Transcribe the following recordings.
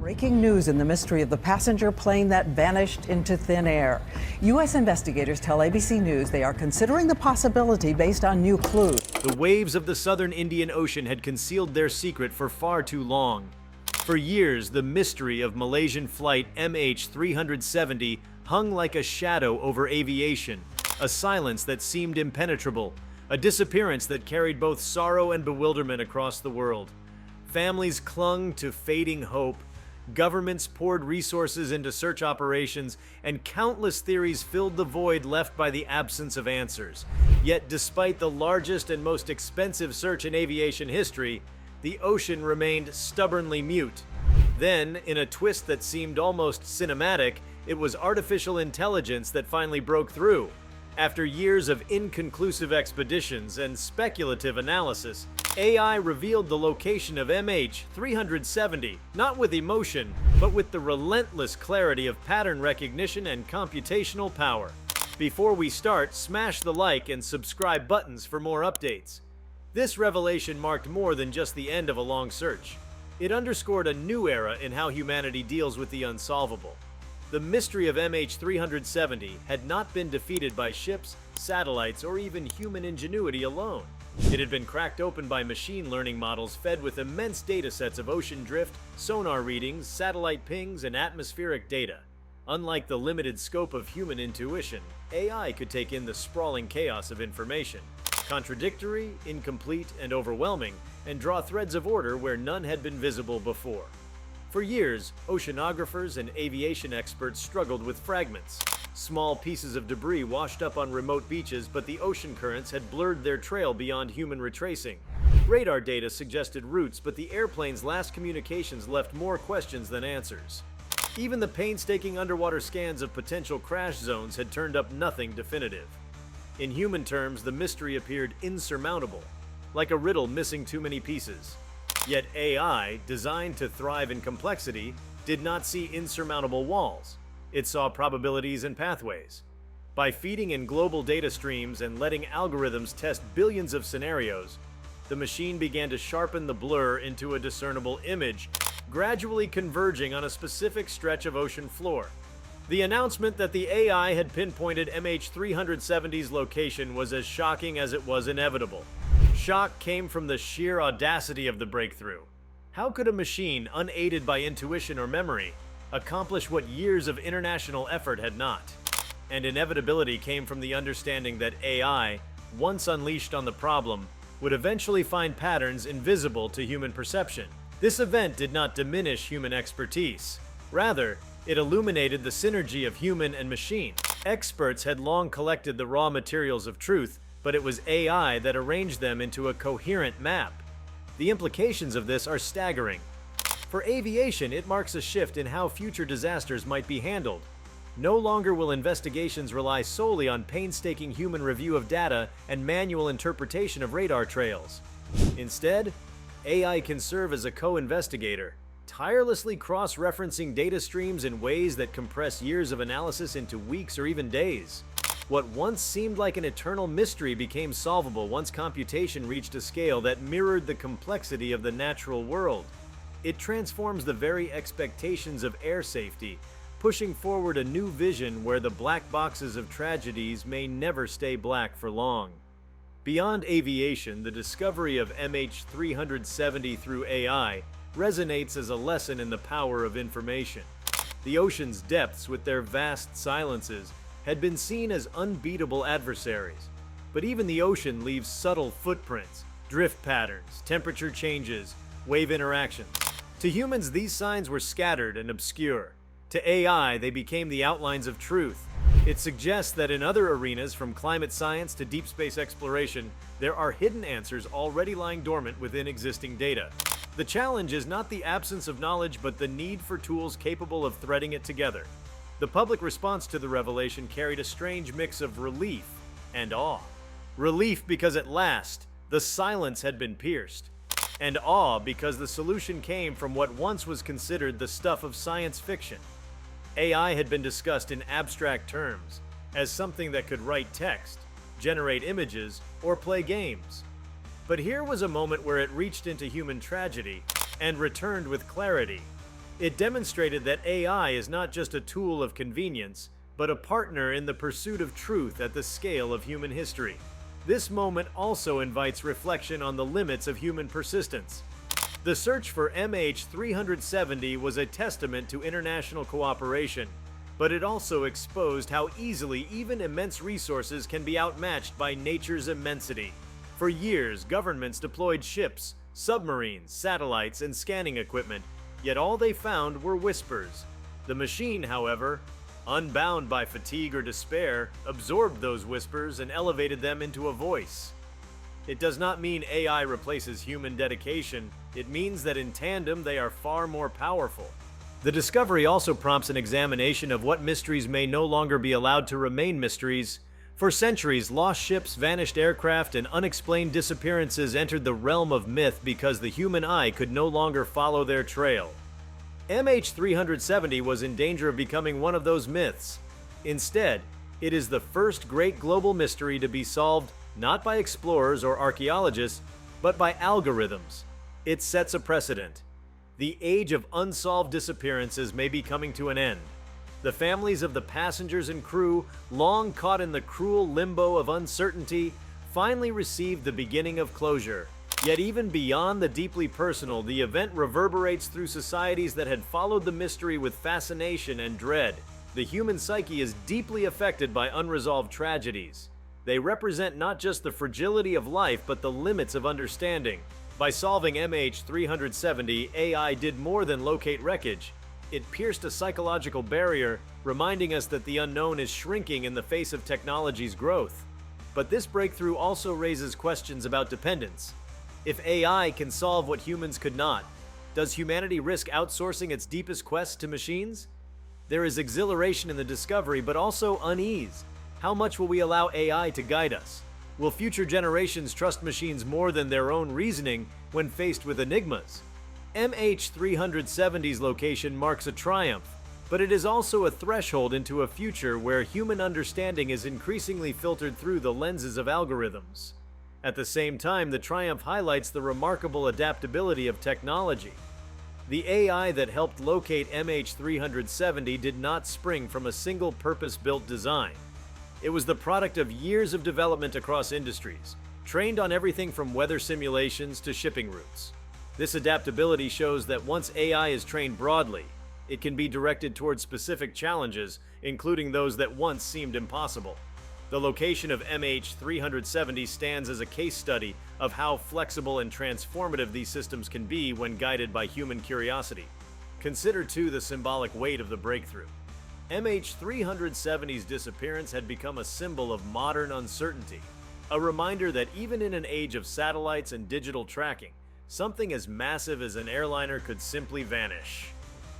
Breaking news in the mystery of the passenger plane that vanished into thin air. U.S. investigators tell ABC News they are considering the possibility based on new clues. The waves of the southern Indian Ocean had concealed their secret for far too long. For years, the mystery of Malaysian Flight MH370 hung like a shadow over aviation, a silence that seemed impenetrable, a disappearance that carried both sorrow and bewilderment across the world. Families clung to fading hope, governments poured resources into search operations, and countless theories filled the void left by the absence of answers. Yet, despite the largest and most expensive search in aviation history, the ocean remained stubbornly mute. Then, in a twist that seemed almost cinematic, it was artificial intelligence that finally broke through. After years of inconclusive expeditions and speculative analysis, AI revealed the location of MH370, not with emotion, but with the relentless clarity of pattern recognition and computational power. Before we start, smash the like and subscribe buttons for more updates. This revelation marked more than just the end of a long search. It underscored a new era in how humanity deals with the unsolvable. The mystery of MH370 had not been defeated by ships, satellites, or even human ingenuity alone. It had been cracked open by machine learning models fed with immense datasets of ocean drift, sonar readings, satellite pings, and atmospheric data. Unlike the limited scope of human intuition, AI could take in the sprawling chaos of information, contradictory, incomplete, and overwhelming, and draw threads of order where none had been visible before. For years, oceanographers and aviation experts struggled with fragments. Small pieces of debris washed up on remote beaches, but the ocean currents had blurred their trail beyond human retracing. Radar data suggested routes, but the airplane's last communications left more questions than answers. Even the painstaking underwater scans of potential crash zones had turned up nothing definitive. In human terms, the mystery appeared insurmountable, like a riddle missing too many pieces. Yet AI, designed to thrive in complexity, did not see insurmountable walls. It saw probabilities and pathways. By feeding in global data streams and letting algorithms test billions of scenarios, the machine began to sharpen the blur into a discernible image, gradually converging on a specific stretch of ocean floor. The announcement that the AI had pinpointed MH370's location was as shocking as it was inevitable. Shock came from the sheer audacity of the breakthrough. How could a machine, unaided by intuition or memory, accomplish what years of international effort had not? And inevitability came from the understanding that AI, once unleashed on the problem, would eventually find patterns invisible to human perception. This event did not diminish human expertise. Rather, it illuminated the synergy of human and machine. Experts had long collected the raw materials of truth, but it was AI that arranged them into a coherent map. The implications of this are staggering. For aviation, it marks a shift in how future disasters might be handled. No longer will investigations rely solely on painstaking human review of data and manual interpretation of radar trails. Instead, AI can serve as a co-investigator, tirelessly cross-referencing data streams in ways that compress years of analysis into weeks or even days. What once seemed like an eternal mystery became solvable once computation reached a scale that mirrored the complexity of the natural world. It transforms the very expectations of air safety, pushing forward a new vision where the black boxes of tragedies may never stay black for long. Beyond aviation, the discovery of MH370 through AI resonates as a lesson in the power of information. The ocean's depths, with their vast silences, had been seen as unbeatable adversaries. But even the ocean leaves subtle footprints, drift patterns, temperature changes, wave interactions. To humans, these signs were scattered and obscure. To AI, they became the outlines of truth. It suggests that in other arenas, from climate science to deep space exploration, there are hidden answers already lying dormant within existing data. The challenge is not the absence of knowledge, but the need for tools capable of threading it together. The public response to the revelation carried a strange mix of relief and awe. Relief because at last, the silence had been pierced. And awe because the solution came from what once was considered the stuff of science fiction. AI had been discussed in abstract terms, as something that could write text, generate images, or play games. But here was a moment where it reached into human tragedy and returned with clarity. It demonstrated that AI is not just a tool of convenience, but a partner in the pursuit of truth at the scale of human history. This moment also invites reflection on the limits of human persistence. The search for MH370 was a testament to international cooperation, but it also exposed how easily even immense resources can be outmatched by nature's immensity. For years, governments deployed ships, submarines, satellites, and scanning equipment, yet all they found were whispers. The machine, however, unbound by fatigue or despair, absorbed those whispers and elevated them into a voice. It does not mean AI replaces human dedication, it means that in tandem they are far more powerful. The discovery also prompts an examination of what mysteries may no longer be allowed to remain mysteries. For centuries, lost ships, vanished aircraft, and unexplained disappearances entered the realm of myth because the human eye could no longer follow their trail. MH370 was in danger of becoming one of those myths. Instead, it is the first great global mystery to be solved not by explorers or archaeologists, but by algorithms. It sets a precedent. The age of unsolved disappearances may be coming to an end. The families of the passengers and crew, long caught in the cruel limbo of uncertainty, finally received the beginning of closure. Yet even beyond the deeply personal, the event reverberates through societies that had followed the mystery with fascination and dread. The human psyche is deeply affected by unresolved tragedies. They represent not just the fragility of life, but the limits of understanding. By solving MH370, AI did more than locate wreckage. It pierced a psychological barrier, reminding us that the unknown is shrinking in the face of technology's growth. But this breakthrough also raises questions about dependence. If AI can solve what humans could not, does humanity risk outsourcing its deepest quests to machines? There is exhilaration in the discovery, but also unease. How much will we allow AI to guide us? Will future generations trust machines more than their own reasoning when faced with enigmas? MH370's location marks a triumph, but it is also a threshold into a future where human understanding is increasingly filtered through the lenses of algorithms. At the same time, the triumph highlights the remarkable adaptability of technology. The AI that helped locate MH370 did not spring from a single purpose-built design. It was the product of years of development across industries, trained on everything from weather simulations to shipping routes. This adaptability shows that once AI is trained broadly, it can be directed towards specific challenges, including those that once seemed impossible. The location of MH370 stands as a case study of how flexible and transformative these systems can be when guided by human curiosity. Consider, too, the symbolic weight of the breakthrough. MH370's disappearance had become a symbol of modern uncertainty, a reminder that even in an age of satellites and digital tracking, something as massive as an airliner could simply vanish.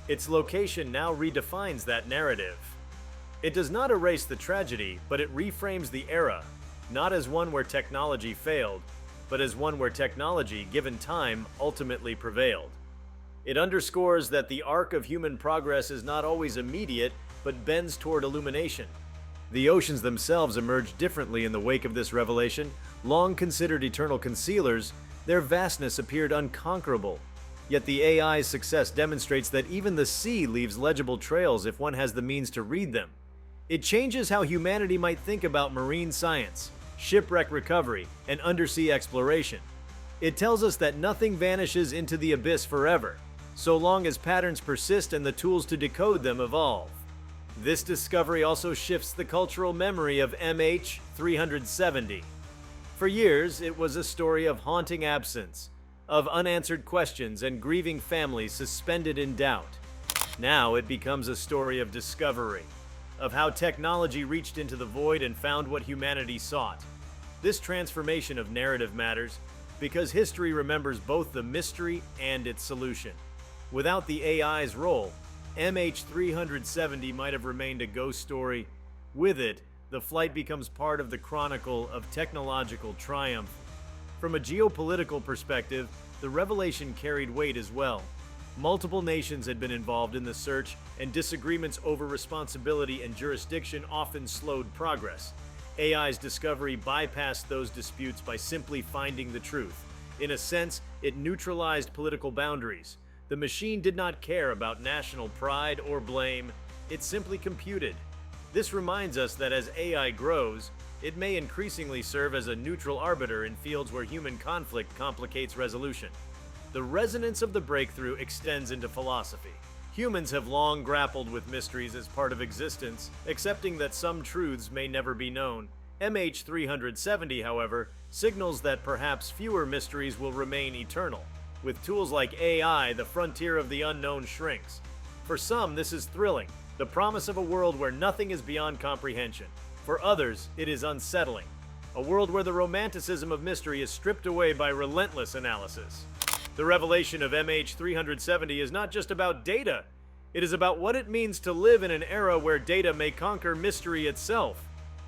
Its location now redefines that narrative. It does not erase the tragedy, but it reframes the era, not as one where technology failed, but as one where technology, given time, ultimately prevailed. It underscores that the arc of human progress is not always immediate, but bends toward illumination. The oceans themselves emerged differently in the wake of this revelation. Long considered eternal concealers, their vastness appeared unconquerable. Yet the AI's success demonstrates that even the sea leaves legible trails if one has the means to read them. It changes how humanity might think about marine science, shipwreck recovery, and undersea exploration. It tells us that nothing vanishes into the abyss forever, so long as patterns persist and the tools to decode them evolve. This discovery also shifts the cultural memory of MH370. For years, it was a story of haunting absence, of unanswered questions and grieving families suspended in doubt. Now it becomes a story of discovery, of how technology reached into the void and found what humanity sought. This transformation of narrative matters because history remembers both the mystery and its solution. Without the AI's role, MH370 might have remained a ghost story. With it, the flight becomes part of the chronicle of technological triumph. From a geopolitical perspective, the revelation carried weight as well. Multiple nations had been involved in the search, and disagreements over responsibility and jurisdiction often slowed progress. AI's discovery bypassed those disputes by simply finding the truth. In a sense, it neutralized political boundaries. The machine did not care about national pride or blame, it simply computed. This reminds us that as AI grows, it may increasingly serve as a neutral arbiter in fields where human conflict complicates resolution. The resonance of the breakthrough extends into philosophy. Humans have long grappled with mysteries as part of existence, accepting that some truths may never be known. MH370, however, signals that perhaps fewer mysteries will remain eternal. With tools like AI, the frontier of the unknown shrinks. For some, this is thrilling, the promise of a world where nothing is beyond comprehension. For others, it is unsettling, a world where the romanticism of mystery is stripped away by relentless analysis. The revelation of MH370 is not just about data, it is about what it means to live in an era where data may conquer mystery itself.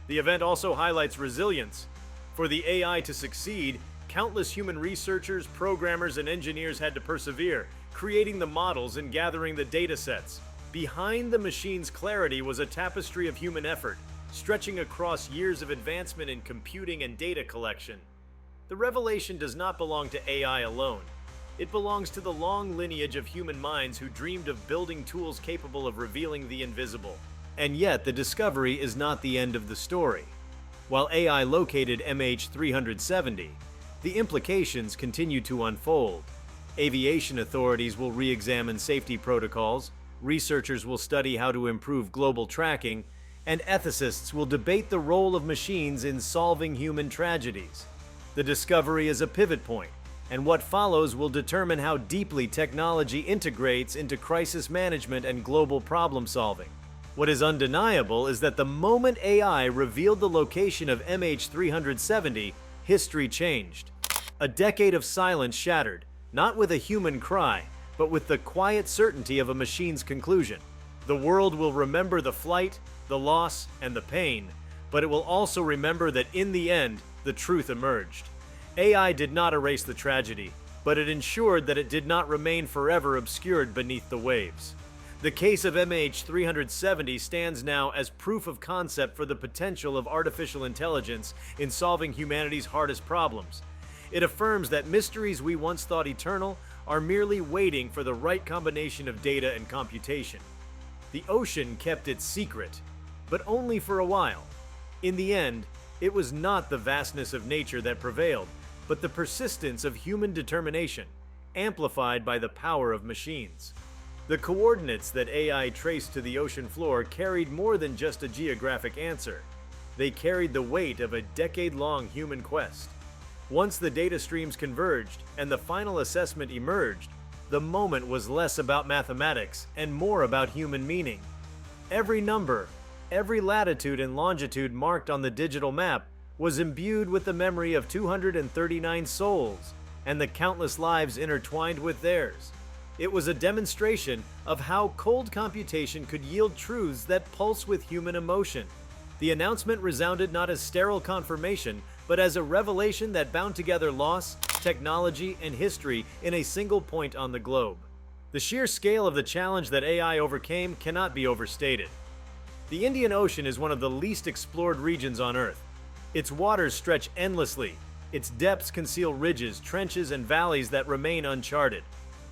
The event also highlights resilience. For the AI to succeed, countless human researchers, programmers, and engineers had to persevere, creating the models and gathering the data sets. Behind the machine's clarity was a tapestry of human effort, stretching across years of advancement in computing and data collection. The revelation does not belong to AI alone. It belongs to the long lineage of human minds who dreamed of building tools capable of revealing the invisible. And yet, the discovery is not the end of the story. While AI located MH370, the implications continue to unfold. Aviation authorities will re-examine safety protocols, researchers will study how to improve global tracking, and ethicists will debate the role of machines in solving human tragedies. The discovery is a pivot point, and what follows will determine how deeply technology integrates into crisis management and global problem solving. What is undeniable is that the moment AI revealed the location of MH370, history changed. A decade of silence shattered, not with a human cry, but with the quiet certainty of a machine's conclusion. The world will remember the flight, the loss, and the pain, but it will also remember that in the end, the truth emerged. AI did not erase the tragedy, but it ensured that it did not remain forever obscured beneath the waves. The case of MH370 stands now as proof of concept for the potential of artificial intelligence in solving humanity's hardest problems. It affirms that mysteries we once thought eternal are merely waiting for the right combination of data and computation. The ocean kept its secret, but only for a while. In the end, it was not the vastness of nature that prevailed, but the persistence of human determination, amplified by the power of machines. The coordinates that AI traced to the ocean floor carried more than just a geographic answer. They carried the weight of a decade-long human quest. Once the data streams converged and the final assessment emerged, the moment was less about mathematics and more about human meaning. Every number, every latitude and longitude marked on the digital map was imbued with the memory of 239 souls and the countless lives intertwined with theirs. It was a demonstration of how cold computation could yield truths that pulse with human emotion. The announcement resounded not as sterile confirmation, but as a revelation that bound together loss, technology, and history in a single point on the globe. The sheer scale of the challenge that AI overcame cannot be overstated. The Indian Ocean is one of the least explored regions on Earth. Its waters stretch endlessly. Its depths conceal ridges, trenches, and valleys that remain uncharted.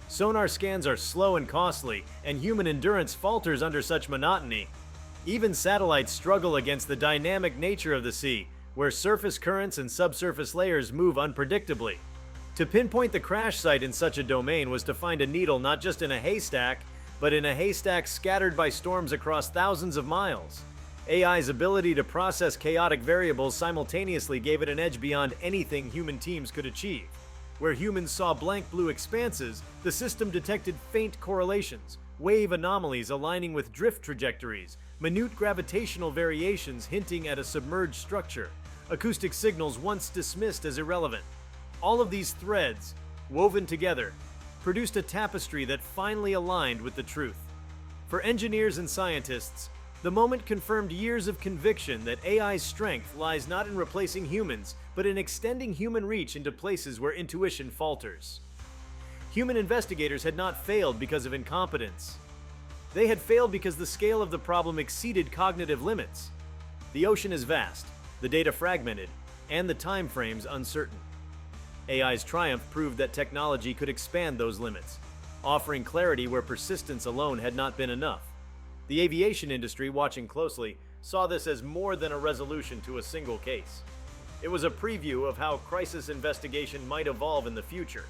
Sonar scans are slow and costly, and human endurance falters under such monotony. Even satellites struggle against the dynamic nature of the sea, where surface currents and subsurface layers move unpredictably. To pinpoint the crash site in such a domain was to find a needle not just in a haystack, but in a haystack scattered by storms across thousands of miles. AI's ability to process chaotic variables simultaneously gave it an edge beyond anything human teams could achieve. Where humans saw blank blue expanses, the system detected faint correlations, wave anomalies aligning with drift trajectories, minute gravitational variations hinting at a submerged structure, acoustic signals once dismissed as irrelevant. All of these threads, woven together, produced a tapestry that finally aligned with the truth. For engineers and scientists, the moment confirmed years of conviction that AI's strength lies not in replacing humans, but in extending human reach into places where intuition falters. Human investigators had not failed because of incompetence. They had failed because the scale of the problem exceeded cognitive limits. The ocean is vast, the data fragmented, and the time frames uncertain. AI's triumph proved that technology could expand those limits. offering clarity where persistence alone had not been enough. The aviation industry, watching closely, saw this as more than a resolution to a single case. It was a preview of how crisis investigation might evolve in the future.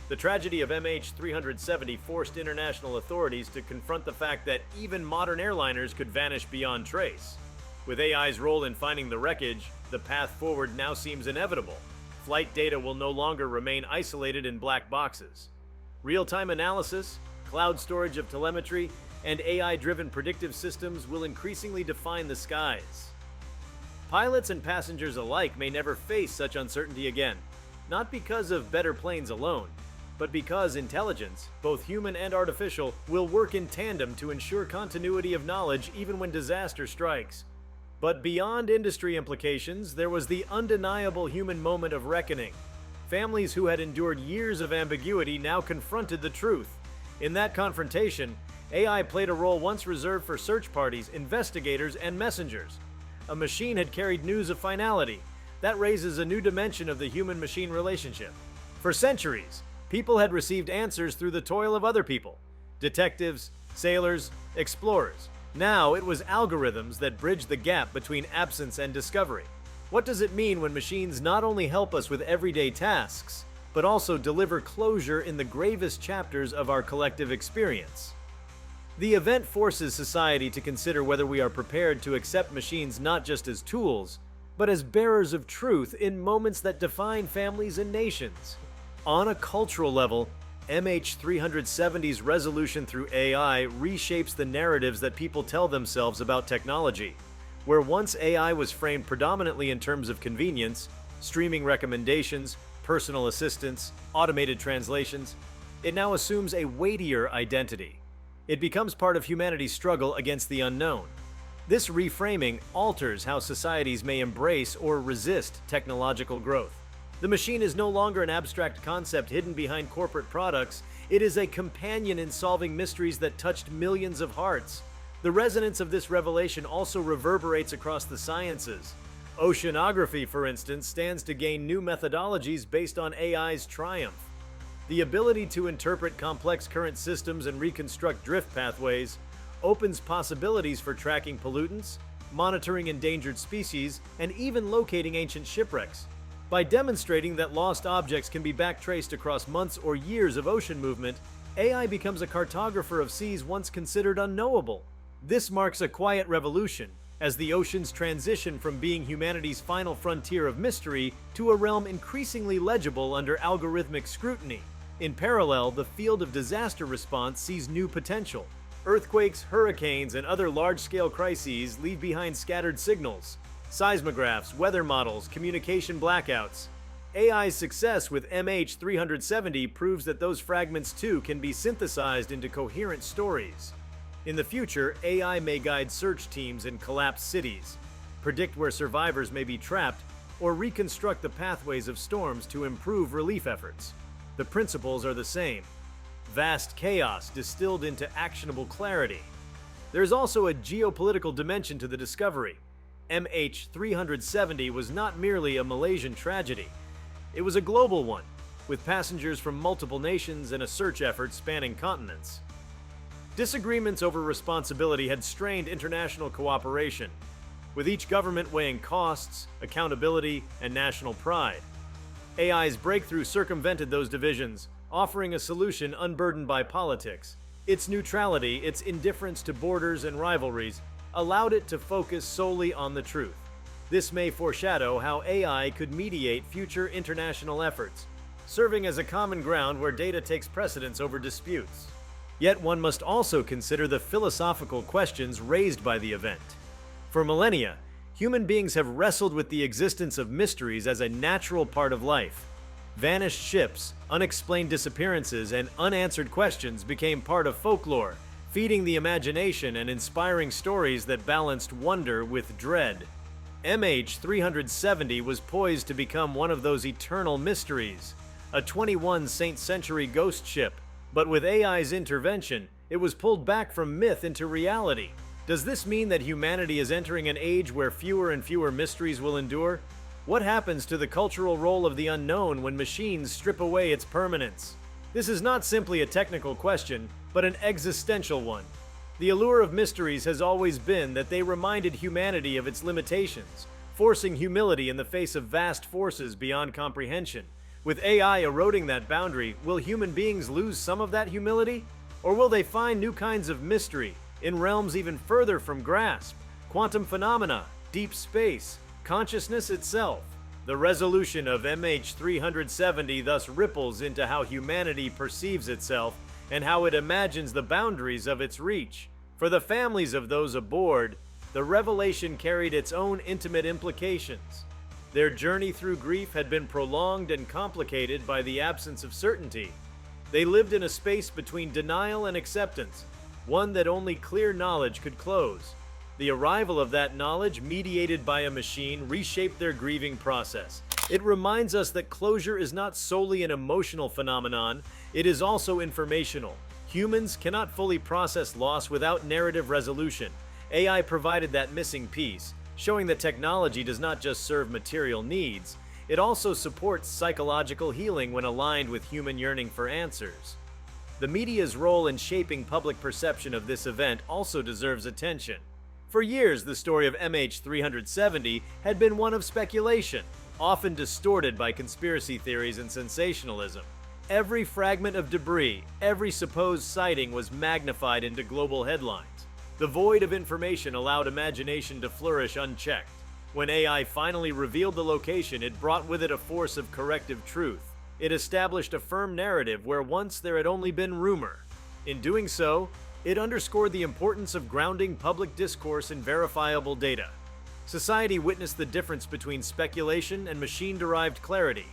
The tragedy of MH370 forced international authorities to confront the fact that even modern airliners could vanish beyond trace. With AI's role in finding the wreckage, the path forward now seems inevitable. Flight data will no longer remain isolated in black boxes. Real-time analysis, cloud storage of telemetry, and AI-driven predictive systems will increasingly define the skies. Pilots and passengers alike may never face such uncertainty again, not because of better planes alone, but because intelligence, both human and artificial, will work in tandem to ensure continuity of knowledge even when disaster strikes. But beyond industry implications, there was the undeniable human moment of reckoning. Families who had endured years of ambiguity now confronted the truth. In that confrontation, AI played a role once reserved for search parties, investigators, and messengers. A machine had carried news of finality. That raises a new dimension of the human-machine relationship. For centuries, people had received answers through the toil of other people. Detectives, sailors, explorers. Now it was algorithms that bridged the gap between absence and discovery. What does it mean when machines not only help us with everyday tasks, but also deliver closure in the gravest chapters of our collective experience? The event forces society to consider whether we are prepared to accept machines not just as tools, but as bearers of truth in moments that define families and nations. On a cultural level, MH370's resolution through AI reshapes the narratives that people tell themselves about technology. Where once AI was framed predominantly in terms of convenience, streaming recommendations, personal assistance, automated translations, it now assumes a weightier identity. It becomes part of humanity's struggle against the unknown. This reframing alters how societies may embrace or resist technological growth. The machine is no longer an abstract concept hidden behind corporate products. It is a companion in solving mysteries that touched millions of hearts. The resonance of this revelation also reverberates across the sciences. Oceanography, for instance, stands to gain new methodologies based on AI's triumph. The ability to interpret complex current systems and reconstruct drift pathways opens possibilities for tracking pollutants, monitoring endangered species, and even locating ancient shipwrecks. By demonstrating that lost objects can be backtraced across months or years of ocean movement, AI becomes a cartographer of seas once considered unknowable. This marks a quiet revolution, as the oceans transition from being humanity's final frontier of mystery to a realm increasingly legible under algorithmic scrutiny. In parallel, the field of disaster response sees new potential. Earthquakes, hurricanes, and other large-scale crises leave behind scattered signals. Seismographs, weather models, communication blackouts. AI's success with MH370 proves that those fragments too can be synthesized into coherent stories. In the future, AI may guide search teams in collapsed cities, predict where survivors may be trapped, or reconstruct the pathways of storms to improve relief efforts. The principles are the same. Vast chaos distilled into actionable clarity. There's also a geopolitical dimension to the discovery. MH370 was not merely a Malaysian tragedy. It was a global one, with passengers from multiple nations and a search effort spanning continents. Disagreements over responsibility had strained international cooperation, with each government weighing costs, accountability, and national pride. AI's breakthrough circumvented those divisions, offering a solution unburdened by politics. Its neutrality, its indifference to borders and rivalries, allowed it to focus solely on the truth. This may foreshadow how AI could mediate future international efforts, serving as a common ground where data takes precedence over disputes. Yet one must also consider the philosophical questions raised by the event. For millennia, human beings have wrestled with the existence of mysteries as a natural part of life. Vanished ships, unexplained disappearances, and unanswered questions became part of folklore, feeding the imagination and inspiring stories that balanced wonder with dread. MH370 was poised to become one of those eternal mysteries, a 21st century ghost ship. But with AI's intervention, it was pulled back from myth into reality. Does this mean that humanity is entering an age where fewer and fewer mysteries will endure? What happens to the cultural role of the unknown when machines strip away its permanence? This is not simply a technical question, but an existential one. The allure of mysteries has always been that they reminded humanity of its limitations, forcing humility in the face of vast forces beyond comprehension. With AI eroding that boundary, will human beings lose some of that humility? Or will they find new kinds of mystery in realms even further from grasp? Quantum phenomena, deep space, consciousness itself. The resolution of MH370 thus ripples into how humanity perceives itself and how it imagines the boundaries of its reach. For the families of those aboard, the revelation carried its own intimate implications. Their journey through grief had been prolonged and complicated by the absence of certainty. They lived in a space between denial and acceptance, one that only clear knowledge could close. The arrival of that knowledge, mediated by a machine, reshaped their grieving process. It reminds us that closure is not solely an emotional phenomenon, it is also informational. Humans cannot fully process loss without narrative resolution. AI provided that missing piece, showing that technology does not just serve material needs, it also supports psychological healing when aligned with human yearning for answers. The media's role in shaping public perception of this event also deserves attention. For years, the story of MH370 had been one of speculation, often distorted by conspiracy theories and sensationalism. Every fragment of debris, every supposed sighting was magnified into global headlines. The void of information allowed imagination to flourish unchecked. When AI finally revealed the location, it brought with it a force of corrective truth. It established a firm narrative where once there had only been rumor. In doing so, it underscored the importance of grounding public discourse in verifiable data. Society witnessed the difference between speculation and machine-derived clarity.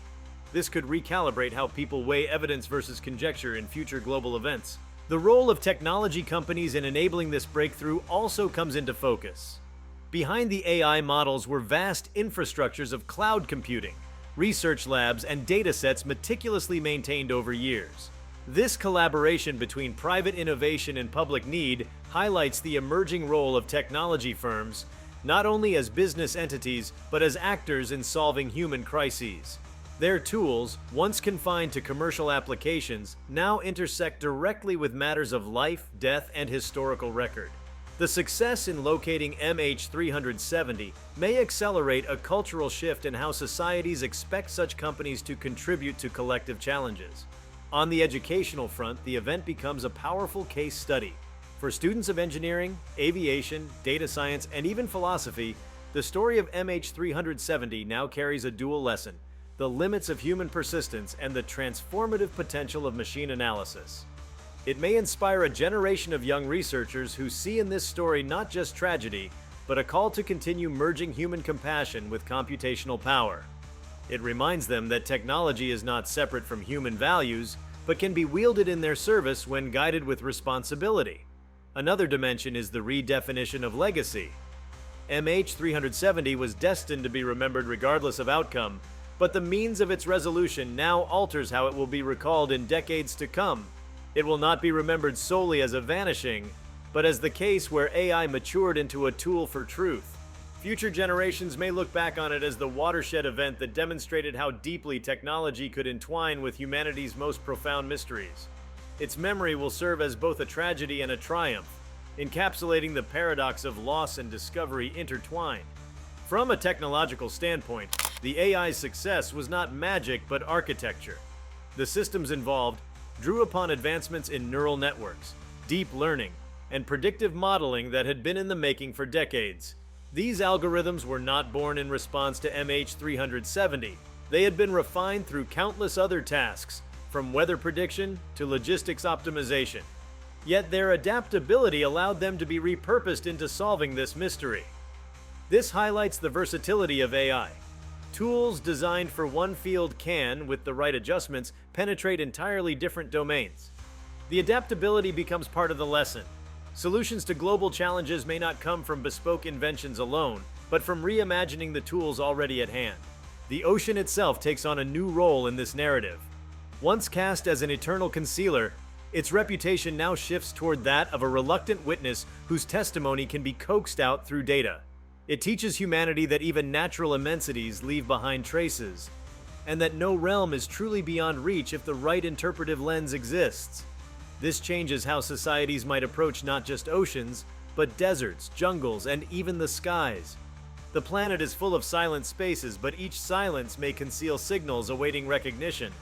This could recalibrate how people weigh evidence versus conjecture in future global events. The role of technology companies in enabling this breakthrough also comes into focus. Behind the AI models were vast infrastructures of cloud computing, research labs, and datasets meticulously maintained over years. This collaboration between private innovation and public need highlights the emerging role of technology firms, not only as business entities, but as actors in solving human crises. Their tools, once confined to commercial applications, now intersect directly with matters of life, death, and historical record. The success in locating MH370 may accelerate a cultural shift in how societies expect such companies to contribute to collective challenges. On the educational front, the event becomes a powerful case study. For students of engineering, aviation, data science, and even philosophy, the story of MH370 now carries a dual lesson: the limits of human persistence and the transformative potential of machine analysis. It may inspire a generation of young researchers who see in this story not just tragedy, but a call to continue merging human compassion with computational power. It reminds them that technology is not separate from human values, but can be wielded in their service when guided with responsibility. Another dimension is the redefinition of legacy. MH370 was destined to be remembered regardless of outcome, but the means of its resolution now alters how it will be recalled in decades to come. It will not be remembered solely as a vanishing, but as the case where AI matured into a tool for truth. Future generations may look back on it as the watershed event that demonstrated how deeply technology could entwine with humanity's most profound mysteries. Its memory will serve as both a tragedy and a triumph, encapsulating the paradox of loss and discovery intertwined. From a technological standpoint, the AI's success was not magic but architecture. The systems involved drew upon advancements in neural networks, deep learning, and predictive modeling that had been in the making for decades. These algorithms were not born in response to MH370. They had been refined through countless other tasks, from weather prediction to logistics optimization. Yet their adaptability allowed them to be repurposed into solving this mystery. This highlights the versatility of AI. Tools designed for one field can, with the right adjustments, penetrate entirely different domains. The adaptability becomes part of the lesson. Solutions to global challenges may not come from bespoke inventions alone, but from reimagining the tools already at hand. The ocean itself takes on a new role in this narrative. Once cast as an eternal concealer, its reputation now shifts toward that of a reluctant witness whose testimony can be coaxed out through data. It teaches humanity that even natural immensities leave behind traces. and that no realm is truly beyond reach if the right interpretive lens exists. This changes how societies might approach not just oceans, but deserts, jungles, and even the skies. The planet is full of silent spaces, but each silence may conceal signals awaiting recognition.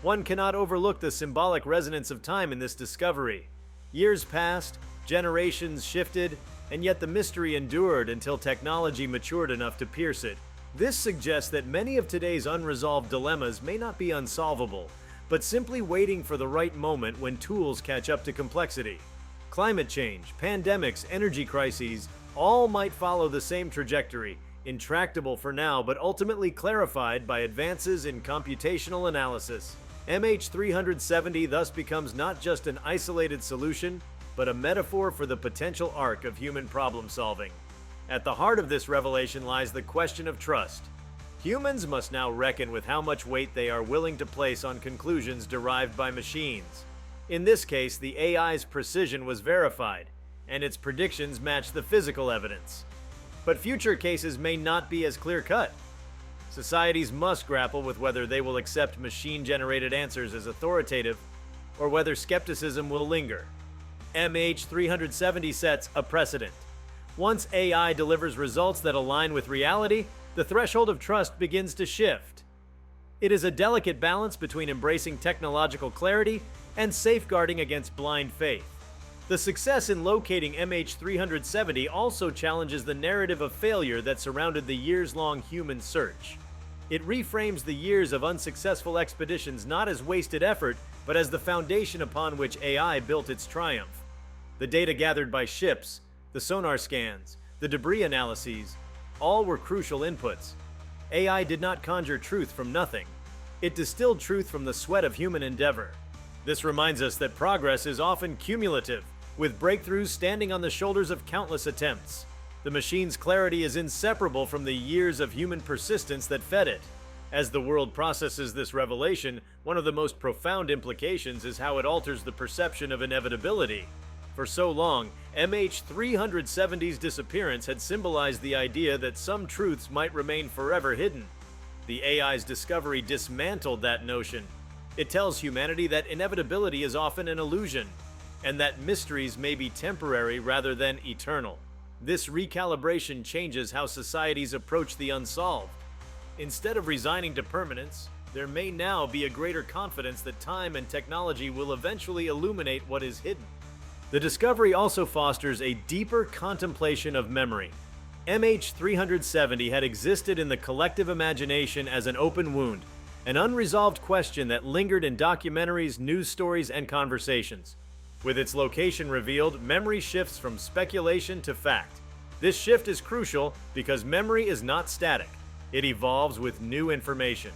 One cannot overlook the symbolic resonance of time in this discovery. Years passed, generations shifted, and yet the mystery endured until technology matured enough to pierce it. This suggests that many of today's unresolved dilemmas may not be unsolvable, but simply waiting for the right moment when tools catch up to complexity. Climate change, pandemics, energy crises, all might follow the same trajectory, intractable for now but ultimately clarified by advances in computational analysis. MH370 thus becomes not just an isolated solution, but a metaphor for the potential arc of human problem solving. At the heart of this revelation lies the question of trust. Humans must now reckon with how much weight they are willing to place on conclusions derived by machines. In this case, the AI's precision was verified, and its predictions matched the physical evidence. But future cases may not be as clear-cut. Societies must grapple with whether they will accept machine-generated answers as authoritative, or whether skepticism will linger. MH370 sets a precedent. Once AI delivers results that align with reality, the threshold of trust begins to shift. It is a delicate balance between embracing technological clarity and safeguarding against blind faith. The success in locating MH370 also challenges the narrative of failure that surrounded the years-long human search. It reframes the years of unsuccessful expeditions not as wasted effort, but as the foundation upon which AI built its triumph. The data gathered by ships, the sonar scans, the debris analyses, all were crucial inputs. AI did not conjure truth from nothing. It distilled truth from the sweat of human endeavor. This reminds us that progress is often cumulative, with breakthroughs standing on the shoulders of countless attempts. The machine's clarity is inseparable from the years of human persistence that fed it. As the world processes this revelation, one of the most profound implications is how it alters the perception of inevitability. For so long, MH370's disappearance had symbolized the idea that some truths might remain forever hidden. The AI's discovery dismantled that notion. It tells humanity that inevitability is often an illusion, and that mysteries may be temporary rather than eternal. This recalibration changes how societies approach the unsolved. Instead of resigning to permanence, there may now be a greater confidence that time and technology will eventually illuminate what is hidden. The discovery also fosters a deeper contemplation of memory. MH370 had existed in the collective imagination as an open wound, an unresolved question that lingered in documentaries, news stories, and conversations. With its location revealed, memory shifts from speculation to fact. This shift is crucial because memory is not static. It evolves with new information.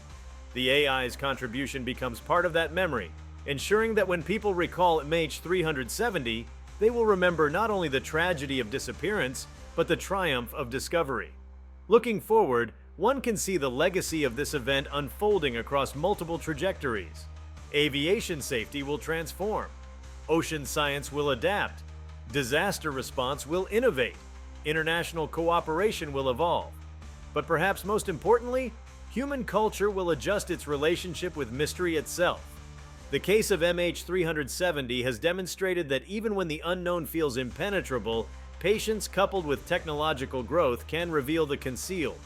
The AI's contribution becomes part of that memory, ensuring that when people recall MH370, they will remember not only the tragedy of disappearance, but the triumph of discovery. Looking forward, one can see the legacy of this event unfolding across multiple trajectories. Aviation safety will transform. Ocean science will adapt. Disaster response will innovate. International cooperation will evolve. But perhaps most importantly, human culture will adjust its relationship with mystery itself. The case of MH370 has demonstrated that even when the unknown feels impenetrable, patience coupled with technological growth can reveal the concealed.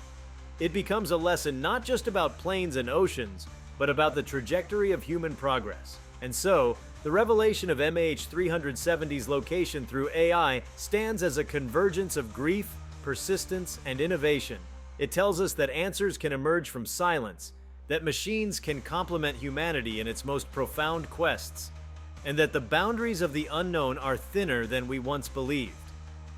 It becomes a lesson not just about planes and oceans, but about the trajectory of human progress. And so, the revelation of MH370's location through AI stands as a convergence of grief, persistence, and innovation. It tells us that answers can emerge from silence, that machines can complement humanity in its most profound quests, and that the boundaries of the unknown are thinner than we once believed.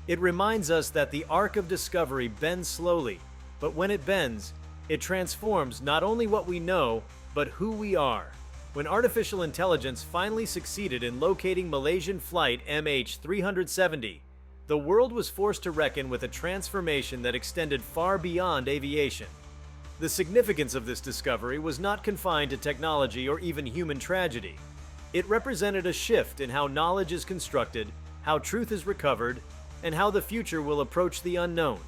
It reminds us that the arc of discovery bends slowly, but when it bends, it transforms not only what we know, but who we are. When artificial intelligence finally succeeded in locating Malaysian flight MH370, the world was forced to reckon with a transformation that extended far beyond aviation. The significance of this discovery was not confined to technology or even human tragedy. It represented a shift in how knowledge is constructed, how truth is recovered, and how the future will approach the unknown.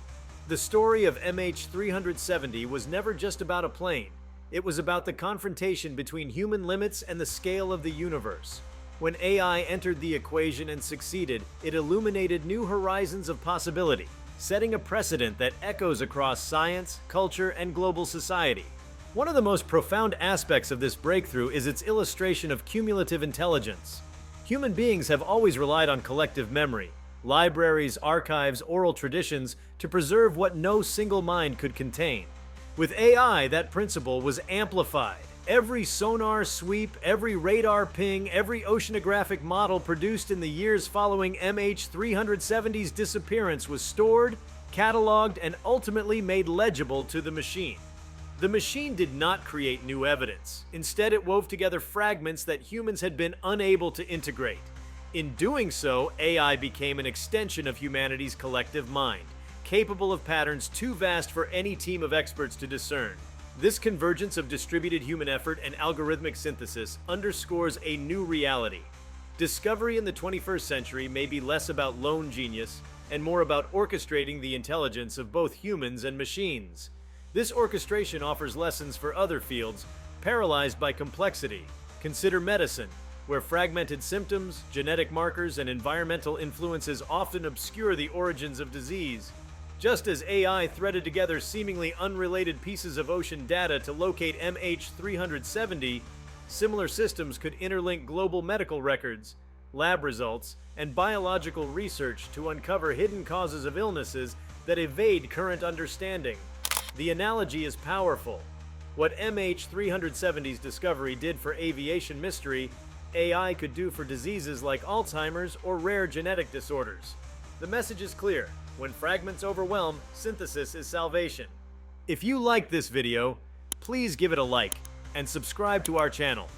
The story of MH370 was never just about a plane. It was about the confrontation between human limits and the scale of the universe. When AI entered the equation and succeeded, it illuminated new horizons of possibility, setting a precedent that echoes across science, culture, and global society. One of the most profound aspects of this breakthrough is its illustration of cumulative intelligence. Human beings have always relied on collective memory, libraries, archives, oral traditions to preserve what no single mind could contain. With AI, that principle was amplified. Every sonar sweep, every radar ping, every oceanographic model produced in the years following MH370's disappearance was stored, cataloged, and ultimately made legible to the machine. The machine did not create new evidence. Instead, it wove together fragments that humans had been unable to integrate. In doing so, AI became an extension of humanity's collective mind, capable of patterns too vast for any team of experts to discern. This convergence of distributed human effort and algorithmic synthesis underscores a new reality. Discovery in the 21st century may be less about lone genius and more about orchestrating the intelligence of both humans and machines. This orchestration offers lessons for other fields paralyzed by complexity. Consider medicine, where fragmented symptoms, genetic markers, and environmental influences often obscure the origins of disease. Just as AI threaded together seemingly unrelated pieces of ocean data to locate MH370, similar systems could interlink global medical records, lab results, and biological research to uncover hidden causes of illnesses that evade current understanding. The analogy is powerful. What MH370's discovery did for aviation mystery, AI could do for diseases like Alzheimer's or rare genetic disorders. The message is clear. When fragments overwhelm, synthesis is salvation. If you liked this video, please give it a like and subscribe to our channel.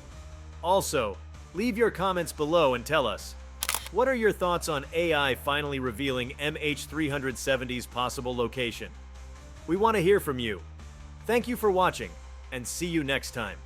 Also, leave your comments below and tell us, what are your thoughts on AI finally revealing MH370's possible location? We want to hear from you. Thank you for watching, and see you next time.